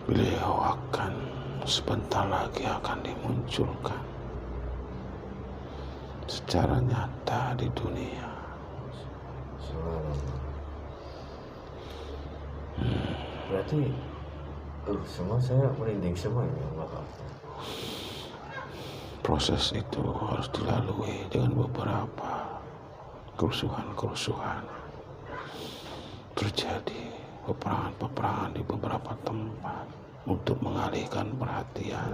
beliau akan sebentar lagi akan dimunculkan secara nyata di dunia. Berarti semua saya merinding semua ini. Proses itu harus dilalui dengan beberapa kerusuhan terjadi, peperangan di beberapa tempat untuk mengalihkan perhatian.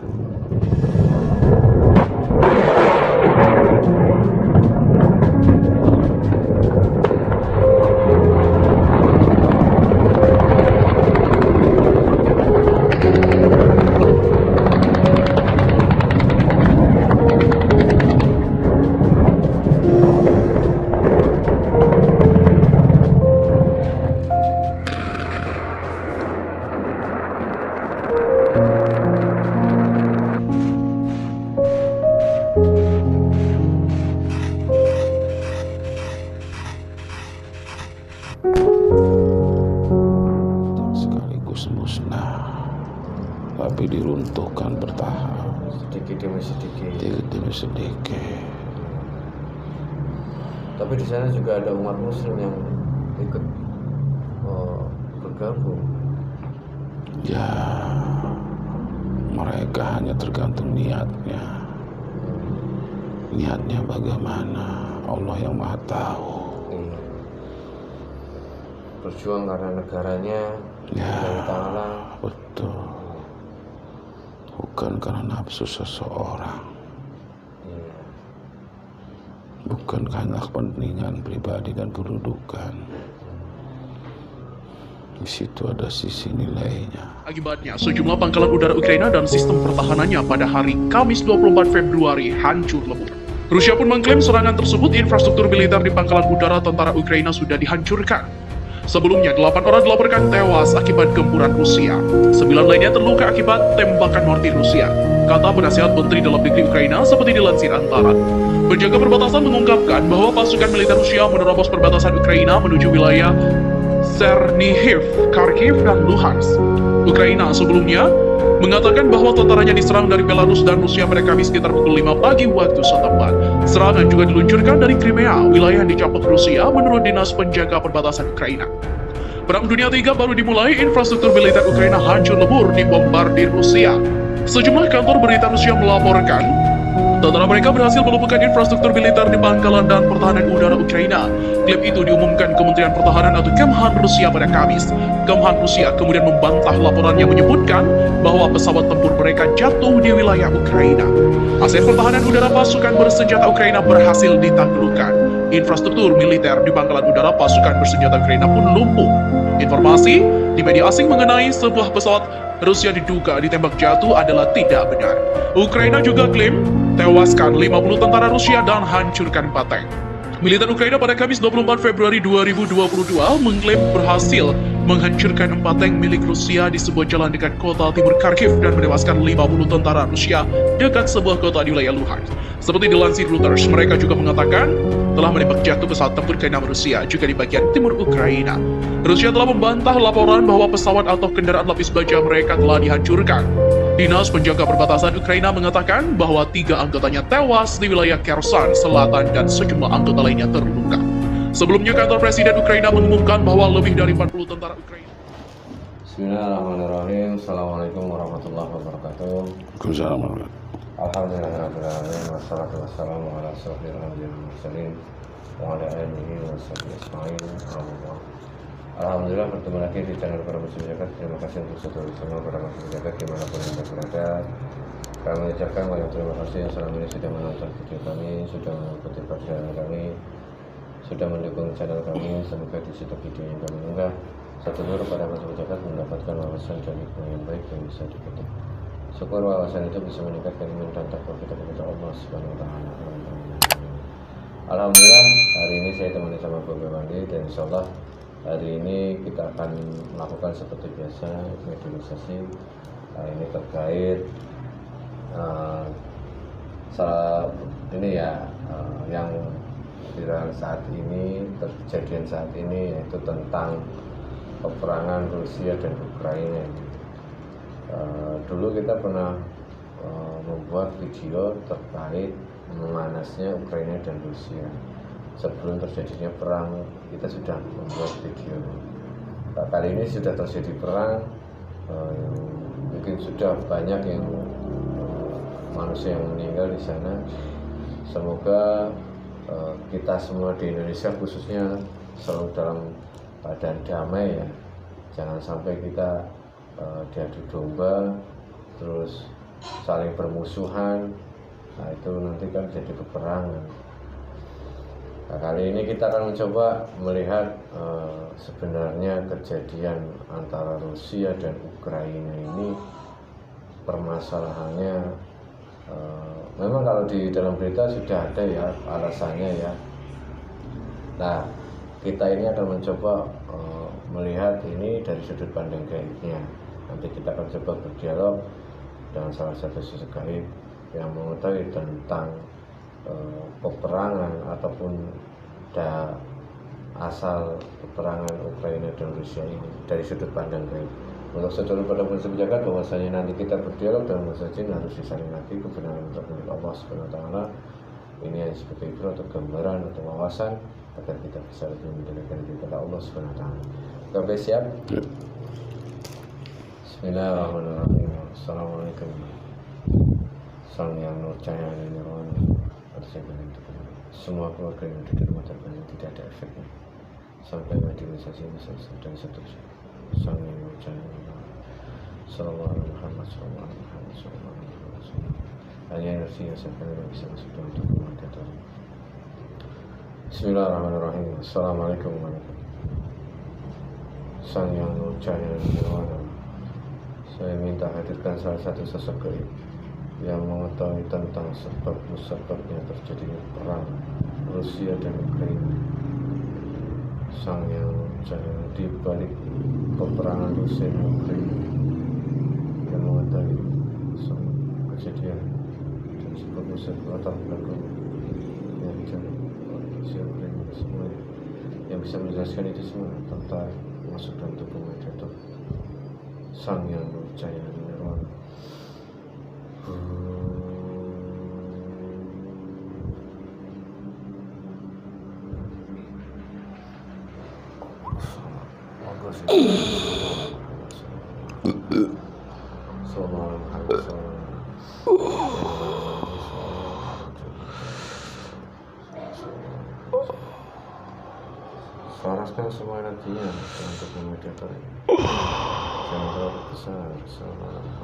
Sekaligus musnah, tapi diruntuhkan bertahap, Sedikit demi sedikit. Tapi di sana juga ada umat Muslim yang ikut bergabung. Ya, mereka hanya tergantung niatnya. Niatnya bagaimana, Allah yang Maha Tahu. Berjuang karena negaranya, Ya, Allah Ta'ala. betul. Bukan karena nafsu seseorang, bukan karena kepentingan pribadi dan kedudukan. Di situ ada sisi nilainya. Akibatnya, sejumlah pangkalan udara Ukraina dan sistem pertahanannya pada hari Kamis 24 Februari hancur lebur. Rusia pun mengklaim serangan tersebut infrastruktur militer di pangkalan udara tentara Ukraina sudah dihancurkan. Sebelumnya, 8 orang dilaporkan tewas akibat gempuran Rusia. 9 lainnya terluka akibat tembakan mortir Rusia, kata penasihat Menteri Dalam Negeri Ukraina seperti dilansir Antara. Penjaga perbatasan mengungkapkan bahwa pasukan militer Rusia menerobos perbatasan Ukraina menuju wilayah Chernihiv, Kharkiv, dan Luhansk. Ukraina sebelumnya mengatakan bahwa tentaranya diserang dari Belarus dan Rusia pada Kamis sekitar pukul 5 pagi waktu setempat. Serangan juga diluncurkan dari Crimea, wilayah yang dicaplok Rusia menurut Dinas Penjaga Perbatasan Ukraina. Perang Dunia III baru dimulai, infrastruktur militer Ukraina hancur lebur dibombardir Rusia. Sejumlah kantor berita Rusia melaporkan tentara mereka berhasil melumpuhkan infrastruktur militer di pangkalan dan pertahanan udara Ukraina. Klaim itu diumumkan Kementerian Pertahanan atau Kemhan Rusia pada Kamis. Kemhan Rusia kemudian membantah laporan yang menyebutkan bahwa pesawat tempur mereka jatuh di wilayah Ukraina. Aset pertahanan udara pasukan bersenjata Ukraina berhasil ditaklukkan. Infrastruktur militer di pangkalan udara pasukan bersenjata Ukraina pun lumpuh. Informasi di media asing mengenai sebuah pesawat Rusia diduga ditembak jatuh adalah tidak benar. Ukraina juga klaim tewaskan 50 tentara Rusia dan hancurkan 4 tank. Militer Ukraina pada Kamis 24 Februari 2022 mengklaim berhasil menghancurkan 4 tank milik Rusia di sebuah jalan dekat kota timur Kharkiv dan menewaskan 50 tentara Rusia dekat sebuah kota di wilayah Luhansk. Seperti dilansir Reuters, mereka juga mengatakan telah menembak jatuh pesawat tempur K6 Rusia juga di bagian timur Ukraina. Rusia telah membantah laporan bahwa pesawat atau kendaraan lapis baja mereka telah dihancurkan. Dinas Penjaga Perbatasan Ukraina mengatakan bahwa 3 anggotanya tewas di wilayah Kherson Selatan dan sejumlah anggota lainnya terluka. Sebelumnya, kantor Presiden Ukraina mengumumkan bahwa lebih dari 40 tentara Ukraina. Bismillahirrahmanirrahim. Assalamualaikum warahmatullahi wabarakatuh. Waalaikumsalam. Alhamdulillahirrahmanirrahim. Wassalatu wassalamu ala asyrofil anbiya'i wal mursalin wa ala alihi wa sahbihi ajma'in. Alhamdulillah bertemu lagi di channel para muslim jagat. Terima kasih untuk saudara semua para muslim jagat dimanapun anda berada. Kami ucapkan banyak terima kasih yang selama ini sudah menonton video kami, sudah mengikuti perjalanan kami, sudah mendukung channel kami. Semoga di setiap video yang kami unggah satu nur para muslim jagat mendapatkan wawasan dan hikmah yang baik yang bisa dipetik. Syukur wawasan itu bisa meningkatkan iman dan takwa kita kepada Allah Subhanahu wa taala. Alhamdulillah hari ini saya temani sama Bapak Wandi dan insyaallah hari ini kita akan melakukan seperti biasa medialisasi ini terkait yang viral saat ini, kejadian saat ini, yaitu tentang peperangan Rusia dan Ukraina. Dulu kita pernah membuat video terkait memanasnya Ukraina dan Rusia. Sebelum terjadinya perang, kita sudah membuat video. Kali ini sudah terjadi perang, mungkin sudah banyak yang manusia yang meninggal di sana. Semoga kita semua di Indonesia khususnya selalu dalam keadaan damai ya. Jangan sampai kita diadu domba, terus saling bermusuhan. Nah itu nanti kan jadi peperangan. Nah, kali ini kita akan mencoba melihat sebenarnya kejadian antara Rusia dan Ukraina ini permasalahannya. Memang kalau di dalam berita sudah ada ya alasannya ya. Nah kita ini akan mencoba melihat ini dari sudut pandang gaibnya. Nanti kita akan coba berdialog dengan salah satu sosok gaib yang mengetahui tentang peperangan ataupun asal peperangan Ukraina dan Rusia ini dari sudut pandang gaib. Untuk saudara pada bersepakat bahwasanya nanti kita berdialog dan bersajian harus disaling hati kebenaran untuk milik Allah Subhanahu wa taala. Ini hanya sebagai ibrat atau gambaran atau wawasan agar kita bisa lebih mendekatkan diri kepada Allah Subhanahu wa taala. Oke, siap? Ya. Bismillahirrahmanirrahim. Assalamualaikum. Sang yang nur cahaya nirwana atas yang semua keluarga yang ada di rumah tangga tidak ada efeknya sampai materialisasi dan seterusnya. Sang yang nur cahaya nirwana sallallahu alaihi Muhammad sallallahu alaihi Muhammad sallallahu alaihi wasallam. Hanya energi yang sebenarnya bisa masuk dalam tubuh manusia. Bismillahirrahmanirrahim. Assalamualaikum warahmatullahi wabarakatuh. Sang yang nur cahaya nirwana, saya minta hadirkan salah satu sosok gaib yang mengetahui tentang sebab musababnya terjadinya perang Rusia dan Ukraina. Sang yang cahaya di balik peperangan Rusia dan Ukraina yang mengetahui kejadian dan sebab musabab latar belakang yang terjadi Rusia dan Ukraina semuanya, yang bisa menjelaskan itu semua tentang masuk dalam tubuh mediator. Sang yang percaya nirwana. Selaraskan semua energinya untuk memediator ini. Jangan terlalu besar. Assalamualaikum.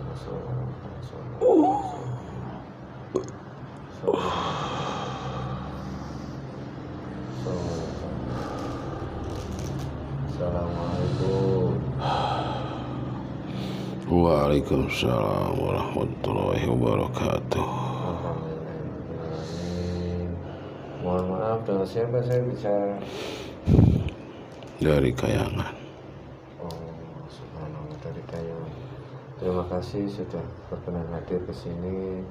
Waalaikumsalam warahmatullahi wabarakatuh. Mohon maaf, dengan siapa saya bicara? Dari Kayangan. Subhanallah, dari Kayangan. Terima kasih sudah berkenan hadir ke sini,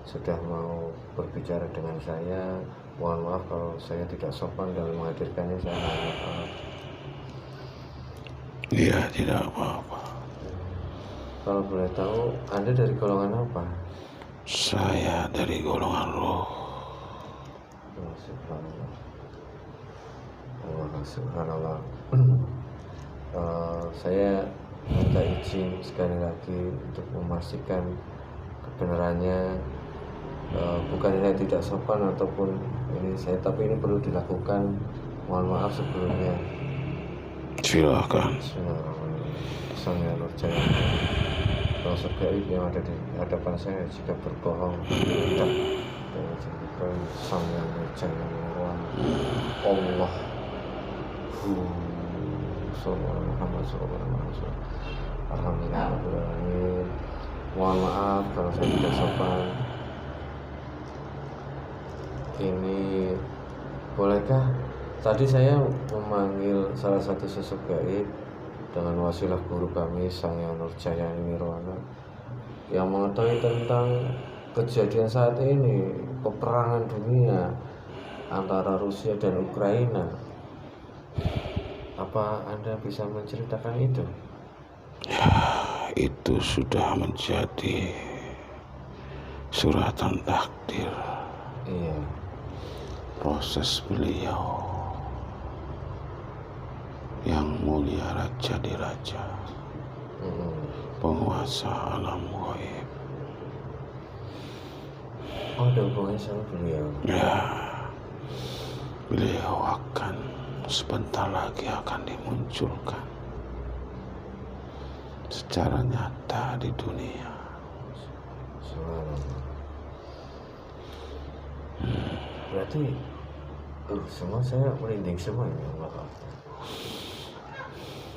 sudah mau berbicara dengan saya. Mohon maaf kalau saya tidak sopan dalam menghadirkannya, saya mohon maaf. Iya, tidak apa-apa. Kalau boleh tahu, Anda dari golongan apa? Saya dari golongan roh. Subhanallah. Subhanallah. Saya minta izin sekali lagi untuk memastikan kebenarannya. Bukan saya tidak sopan ataupun ini saya, tapi ini perlu dilakukan. Mohon maaf sebelumnya. Silakan. Sang yang nurjaya, sosok gaib yang ada di hadapan saya jika berbohong tidak dan sang yang nurjaya Allah. Sallallahu Muhammad sallallahu alaihi wasallam. Alhamdulillah. Mohon maaf kalau saya tidak sopan. Ini bolehkah? Tadi saya memanggil salah satu sosok gaib dengan wasilah guru kami Sang Yang Nurjaya Nirwana yang mengetahui tentang kejadian saat ini, peperangan dunia antara Rusia dan Ukraina. Apa Anda bisa menceritakan itu? Ya, itu sudah menjadi suratan takdir. Iya. Proses beliau yang mulia, raja di raja, penguasa alam gaib. Oh, ada hubungannya sama beliau. Ya, beliau akan sebentar lagi akan dimunculkan secara nyata di dunia. Subhanallah. Berarti semua saya merinding semua ini, Allah.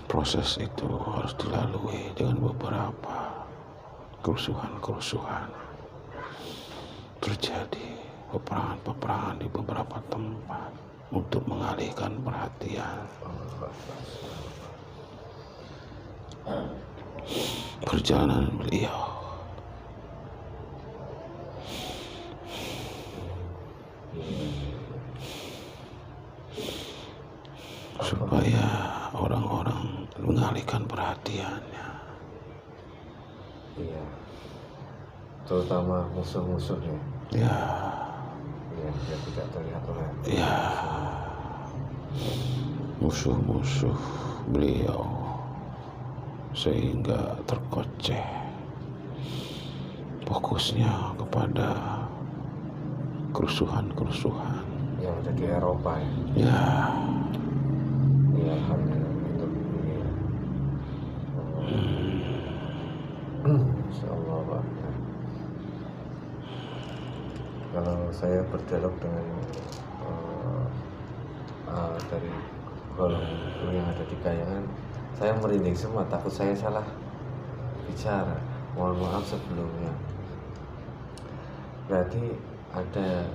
Proses itu harus dilalui dengan beberapa kerusuhan terjadi, peperangan di beberapa tempat untuk mengalihkan perhatian. Perjalanan beliau supaya orang-orang mengalihkan perhatiannya. Iya. Terutama musuh-musuhnya. Ya, Iya, dia tidak terlihat oleh. ya, musuh-musuh beliau sehingga terkoceh fokusnya kepada kerusuhan Yang ada di Eropa ya. ya. Iya, alhamdulillah untuk dunia. Insyaallah Pak. Kalau saya berdialog dengan dari golongan yang ada di Kayangan, saya merinding semua, takut saya salah bicara. Mohon maaf sebelumnya. Berarti ada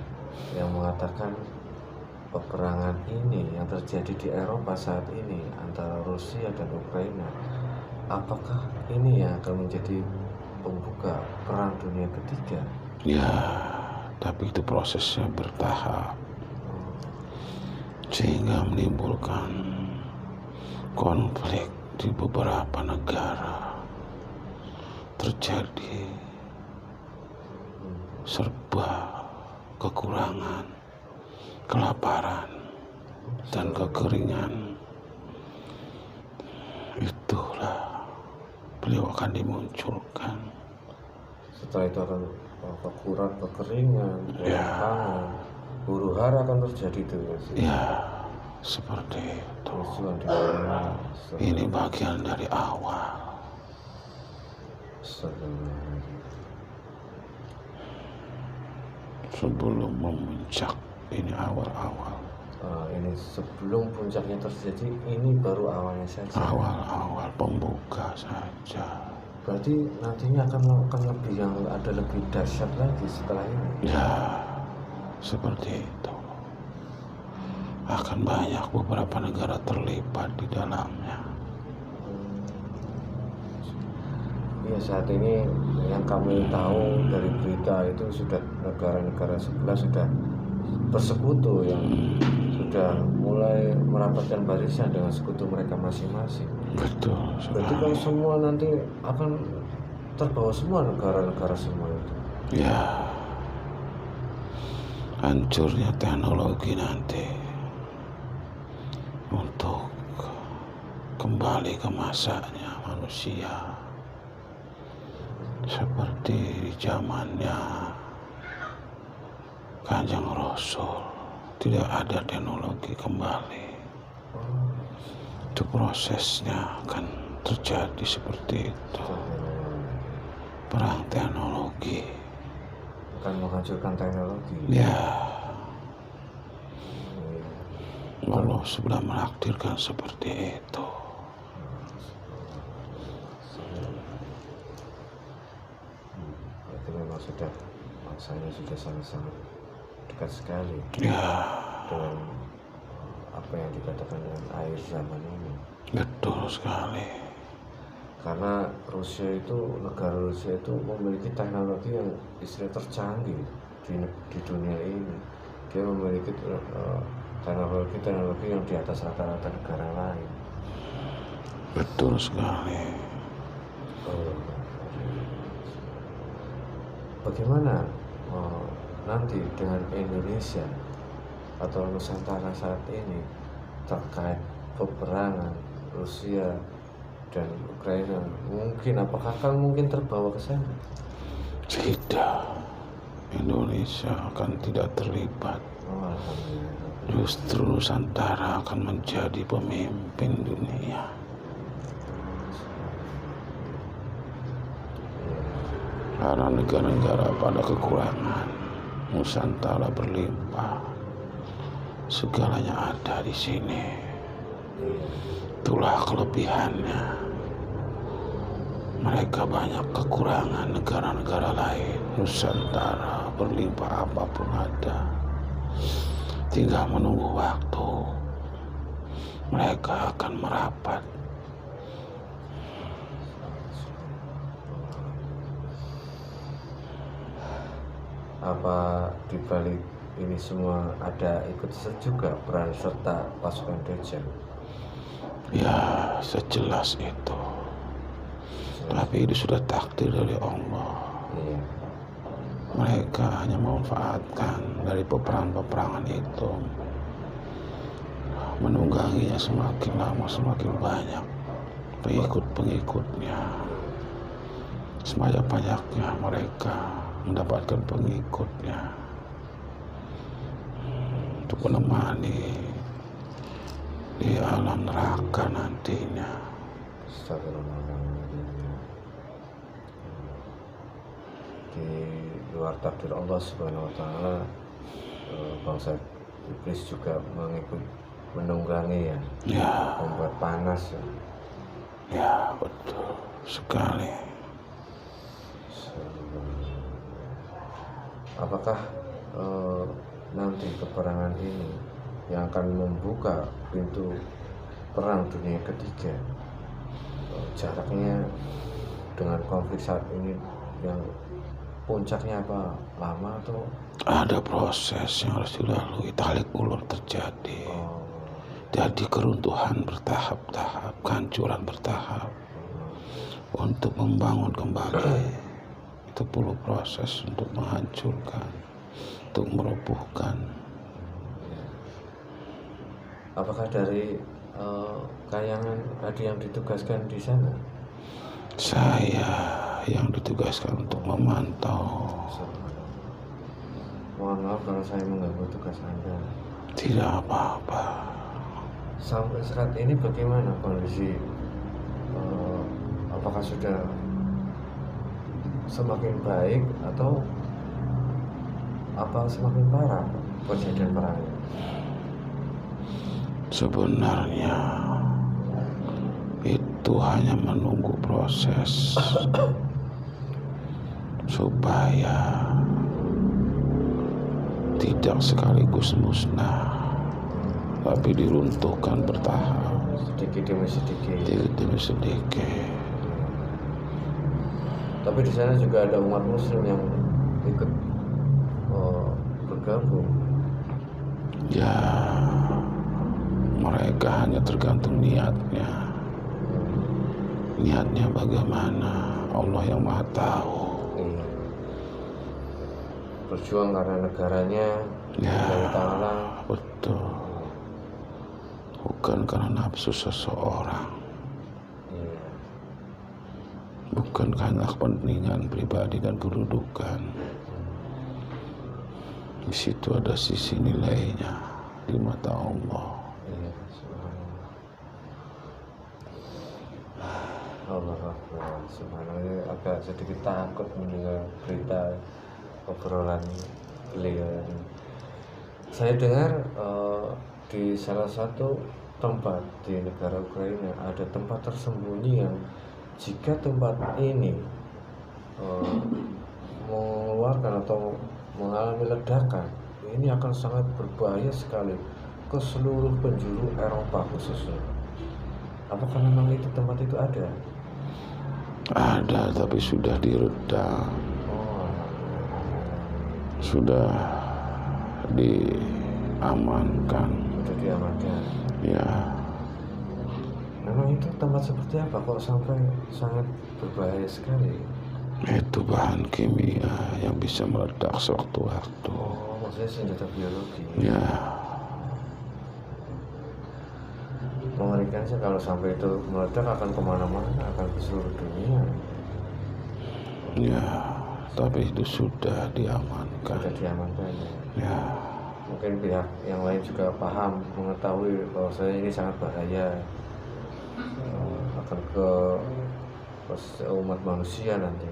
yang mengatakan peperangan ini yang terjadi di Eropa saat ini antara Rusia dan Ukraina, apakah ini yang akan menjadi pembuka perang dunia ketiga? Ya, tapi itu prosesnya bertahap sehingga menimbulkan konflik di beberapa negara. Terjadi serba kekurangan, kelaparan, dan kekeringan. Itulah beliau akan dimunculkan. Setelah itu akan kekeringan, pangan, huru hara akan terjadi itu. Ya, seperti itu. Ini bagian dari awal. Sebelum memuncak, ini awal-awal. Ini sebelum puncaknya terjadi, ini baru awalnya saja. Awal-awal pembuka saja. Berarti nantinya akan lebih lebih dahsyat lagi setelah ini. Ya, seperti itu. Akan banyak beberapa negara terlibat di dalamnya. Ya, saat ini yang kami tahu dari berita itu sudah negara-negara sebelah sudah bersekutu, yang sudah mulai merapatkan barisan dengan sekutu mereka masing-masing. Betul. Berarti kalau semua nanti akan terbawa semua negara-negara semua itu. Ya, hancurnya teknologi nanti untuk kembali ke masanya manusia seperti di zamannya Kanjeng Rasul. Tidak ada teknologi kembali. Itu prosesnya akan terjadi seperti itu. Perang teknologi Akan menghancurkan teknologi. ya. Allah sudah menakdirkan seperti itu. Berarti memang sudah maksanya sudah sangat-sangat dekat sekali Ya, dengan apa yang dikatakan dengan akhir zaman ini. betul sekali. Karena negara Rusia itu memiliki teknologi yang istilahnya tercanggih di dunia ini. Dia memiliki teknologi yang di atas rata-rata negara lain. Betul sekali. Oh, bagaimana nanti dengan Indonesia atau Nusantara saat ini terkait peperangan Rusia dan Ukraina? Mungkin apakah akan mungkin terbawa ke sana? Tidak, Indonesia akan tidak terlibat. Oh, alhamdulillah. Justru Nusantara akan menjadi pemimpin dunia. Karena negara-negara pada kekurangan, Nusantara berlimpah. Segalanya ada di sini. Itulah kelebihannya. Mereka banyak kekurangan negara-negara lain. Nusantara berlimpah, apapun ada. Tinggal menunggu waktu. Mereka akan merapat. Apa di balik ini semua ada ikut juga peran serta pasukan Dajjal? Ya, sejelas itu. Tapi itu sudah takdir dari Allah. Iya. Mereka hanya memanfaatkan dari peperangan-peperangan itu, menungganginya semakin lama semakin banyak pengikut-pengikutnya. Semakin banyaknya mereka mendapatkan pengikutnya untuk menemani di alam neraka nantinya. Di luar takdir Allah Subhanahu wa taala, bangsa iblis juga menunggangi Ya, membuat panas ya. ya betul sekali. Apakah nanti peperangan ini yang akan membuka pintu perang dunia ketiga? Jaraknya dengan konflik saat ini yang puncaknya apa, lama atau Ada proses yang harus dilalui, tarik ulur terjadi. Jadi keruntuhan bertahap-tahap, kehancuran bertahap untuk membangun kembali. Itu perlu proses untuk menghancurkan, untuk merobohkan. apakah dari kayangan ada yang ditugaskan di sana? Saya yang ditugaskan untuk memantau. Mohon maaf kalau saya mengganggu tugas Anda. Tidak apa-apa. Sampai saat ini bagaimana kondisi? Apakah sudah semakin baik atau apa semakin parah kejadian perangnya? Sebenarnya itu hanya menunggu proses supaya tidak sekaligus musnah, tapi diruntuhkan bertahap, Sedikit demi sedikit. sedikit demi sedikit. Tapi di sana juga ada umat Muslim yang ikut bergabung. Ya, mereka hanya tergantung niatnya. Niatnya bagaimana, Allah yang Maha Tahu. Iya. Berjuang karena negaranya, Ya, Allah Ta'ala. betul. Bukan karena nafsu seseorang, Iya. bukan karena kepentingan pribadi dan kedudukan. Di situ ada sisi nilainya di mata Allah. Iya. Allah Akbar. Subhanallah, agak sedikit takut mendengar berita obrolan beliau. Saya dengar di salah satu tempat di negara Ukraina ada tempat tersembunyi yang jika tempat ini mengeluarkan atau mengalami ledakan, ini akan sangat berbahaya sekali ke seluruh penjuru Eropa khususnya. Apakah memang itu tempat itu ada? Ada, tapi sudah direda, Oh, sudah diamankan. sudah diamankan. Ya, Memang itu tempat seperti apa kok sampai sangat berbahaya sekali? Itu bahan kimia yang bisa meledak sewaktu-waktu. Oh, maksudnya senjata biologi. Ya, Mengerikan sih kalau sampai itu meledak, akan kemana-mana, akan ke seluruh dunia. ya, tapi itu sudah diamankan. Sudah diamankan ya. Ya, Mungkin pihak yang lain juga paham, mengetahui bahwa saya ini sangat bahaya, akan ke umat manusia nanti.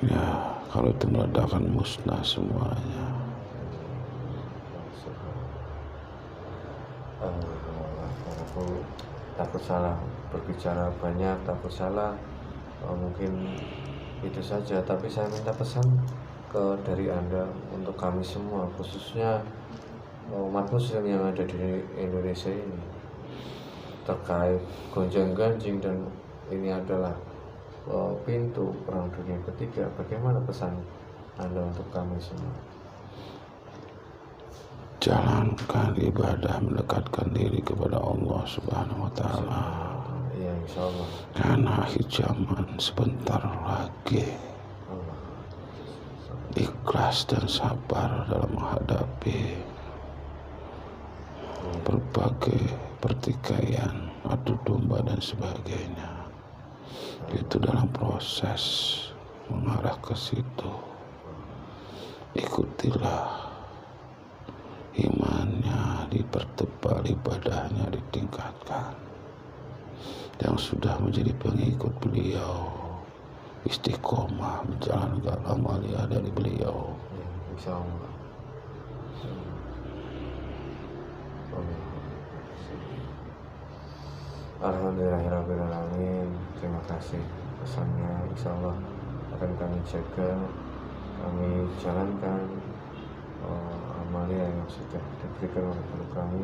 ya, kalau itu meledak akan musnah semuanya. Aku takut salah berbicara banyak, takut salah, mungkin itu saja. Tapi saya minta pesan dari Anda untuk kami semua, khususnya umat muslim yang ada di Indonesia ini, terkait gonjang-ganjing, dan ini adalah pintu perang dunia ketiga. Bagaimana pesan Anda untuk kami semua? Jalankan ibadah, mendekatkan diri kepada Allah Subhanahu wa Ta'ala. Ya, insya Allah. Karena akhir zaman sebentar lagi. Ikhlas dan sabar dalam menghadapi berbagai pertikaian, adu domba dan sebagainya. Itu dalam proses mengarah ke situ. Ikutilah, imannya dipertebal, ibadahnya ditingkatkan. Yang sudah menjadi pengikut beliau istiqomah menjalankan amalia dari beliau. Ya, insya Allah. Alhamdulillahirrahmanirrahim. Terima kasih pesannya. Insya Allah akan kami jaga, kami jalankan amalia yang sudah diberikan oleh guru kami,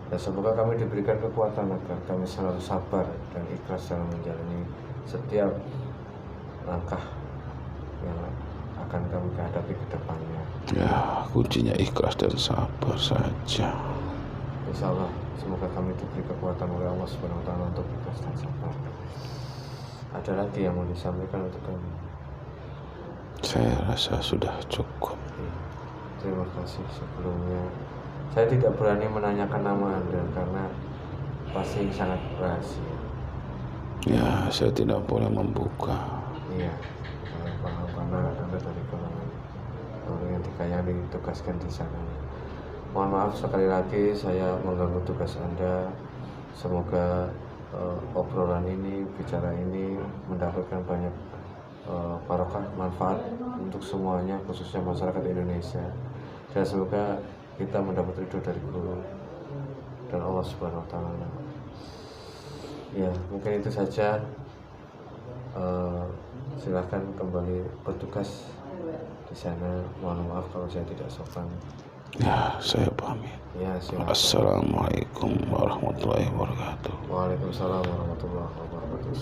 dan semoga kami diberikan kekuatan agar kami selalu sabar dan ikhlas dalam menjalani setiap langkah yang akan kami hadapi ke depannya. Ya, kuncinya ikhlas dan sabar saja. Insya Allah, semoga kami diberi kekuatan oleh Allah Subhanahu wa Ta'ala untuk ikhlas dan sabar. Ada lagi yang mau disampaikan untuk kami? Saya rasa sudah cukup. Terima kasih sebelumnya. Saya tidak berani menanyakan nama Anda karena pasti sangat rahasia. Ya, saya tidak boleh membuka. Iya, saya paham karena Anda dari kalangan orang yang dikayai ditugaskan di sana. Mohon maaf sekali lagi saya mengganggu tugas Anda. Semoga obrolan ini, bicara ini mendapatkan banyak barokah, manfaat untuk semuanya, khususnya masyarakat Indonesia. Dan semoga kita mendapat ridho dari guru dan Allah Subhanahu wa Ta'ala. Ya, mungkin itu saja. Silahkan kembali bertugas di sana. Mohon maaf kalau saya tidak sopan. Ya, saya pamit. Ya, silakan. Assalamualaikum warahmatullahi wabarakatuh. Waalaikumsalam warahmatullahi wabarakatuh.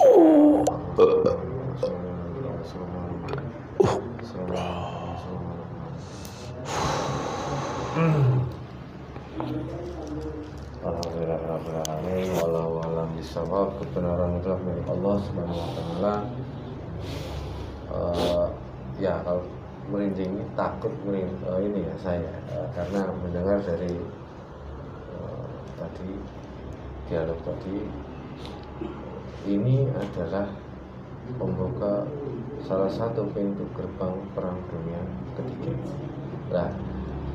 Alhamdulillahirrahmanirrahim. Wallahu a'lam bishawab. Kebenaran adalah milik Allah Subhanahu wa Ta'ala. Ya, kalau merinding, takut ini ya saya, karena mendengar dari tadi dialog tadi, ini adalah membuka salah satu pintu gerbang perang dunia ketiga. Nah,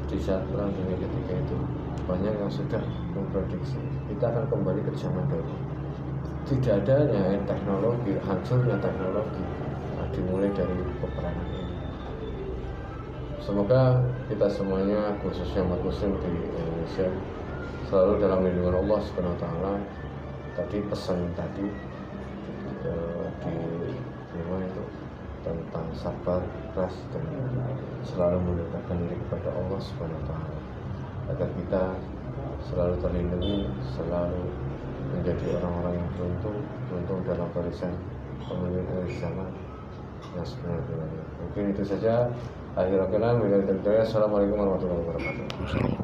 di saat perang dunia ketiga itu banyak yang sudah memprediksi kita akan kembali ke zaman dulu. Tidak adanya teknologi, hancurnya teknologi dimulai dari peperangan ini. Semoga kita semuanya, khususnya umat muslim di Indonesia, selalu dalam lindungan Allah Subhanahu wa Ta'ala. Tadi pesan tadi di mana itu tentang sabar, ikhlas, dan selalu mendekatkan diri kepada Allah Subhanahu wa Ta'ala, agar kita selalu terlindungi, selalu menjadi orang-orang yang beruntung dalam barisan pemimpin zaman yang sebenarnya. Mungkin itu saja. Akhirul kalam, Assalamualaikum warahmatullahi wabarakatuh.